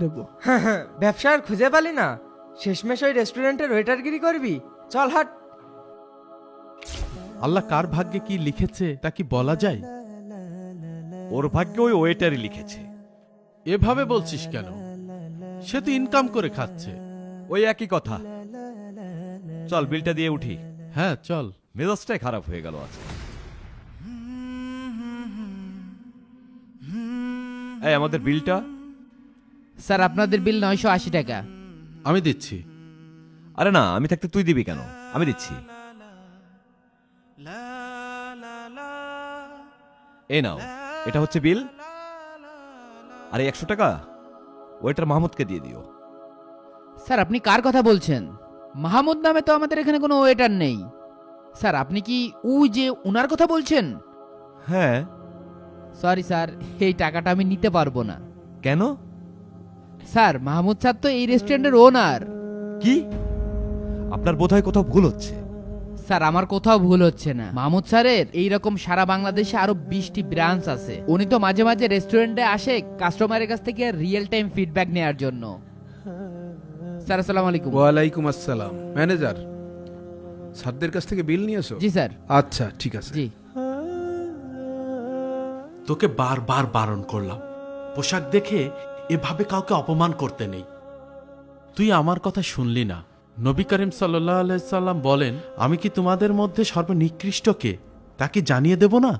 দেবো। ব্যবসা আর খুঁজে পালি না, শেষমেশ ওই রেস্টুরেন্টের ওয়েটারগিরি করবি? চল হাট। আল্লাহ কার ভাগ্যে কি লিখেছে তা কি বলা যায়? ওর ভাগ্যে ওই ওয়েটারই লিখেছে। এভাবে বলছিস কেন? সে তো ইনকাম করে খাচ্ছে। ওই একই কথা। চল বিলটা দিয়ে উঠি। হ্যাঁ চল। মেজাজটাই খারাপ হয়ে গেল আজকে। এই আমাদের বিলটা। স্যার আপনাদের বিল 980 টাকা। আমি দিচ্ছি। আরে না, আমি থাকতে তুই দিবি কেন? আমি দিচ্ছি। এই নাও, এটা হচ্ছে বিল। আরে 100 টাকা ওয়েটার মাহমুদকে দিয়ে দিও। স্যার আপনি কার কথা বলছেন? মাহমুদ নামে তো আমাদের এখানে কোনো ওয়েটার নেই। স্যার আপনি কি যে উনার কথা বলছেন? হ্যাঁ। সরি স্যার, এই টাকাটা আমি নিতে পারবো না। কেন? স্যার মাহমুদ স্যার তো এই রেস্টুরেন্টের ওনার। কি? আপনার বোধহয় কোথাও ভুল হচ্ছে। স্যার আমার কোথাও ভুল হচ্ছে না। মাহমুদ স্যারের এইরকম সারা বাংলাদেশে আরো 20টি ব্রাঞ্চ আছে। উনি তো মাঝে মাঝে রেস্টুরেন্টে আসে কাস্টমারের কাছ থেকে রিয়েল টাইম ফিডব্যাক নেওয়ার জন্য। স্যার আসসালামু আলাইকুম। ওয়ালাইকুম আসসালাম। ম্যানেজার, স্যারদের কাছ থেকে বিল নিয়েছো? জি স্যার। আচ্ছা ঠিক আছে। জি। তোকে বারবার বারণ করলাম, পোশাক দেখে এভাবে কাউকে অপমান করতে নেই। তুই আমার কথা শুনলি না। নবী করিম সাল্লাল্লাহু আলাইহি সাল্লাম বলেন, আমি কি তোমাদের মধ্যে সর্বনিকৃষ্টকে তাকে জানিয়ে দেব না?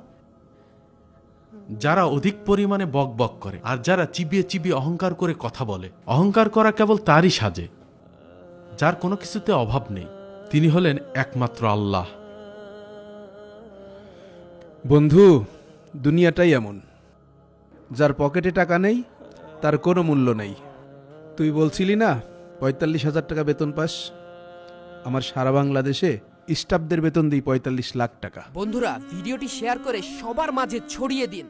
যারা অধিক পরিমাণে বক বক করে আর যারা চিবিয়ে চিবিয়ে অহংকার করে কথা বলে। অহংকার করা কেবল তারই সাজে যার কোনো কিছুতে অভাব নেই। তিনি হলেন একমাত্র আল্লাহ। বন্ধু, দুনিয়াটাই এমন, যার পকেটে টাকা নেই তার কোনো মূল্য নেই। তুই বলছিলি না 45,000 টাকা বেতন পাস? আমার সারা বাংলাদেশে স্টাফদের বেতন দিই 45 লাখ টাকা। বন্ধুরা ভিডিওটি শেয়ার করে সবার মাঝে ছড়িয়ে দিন।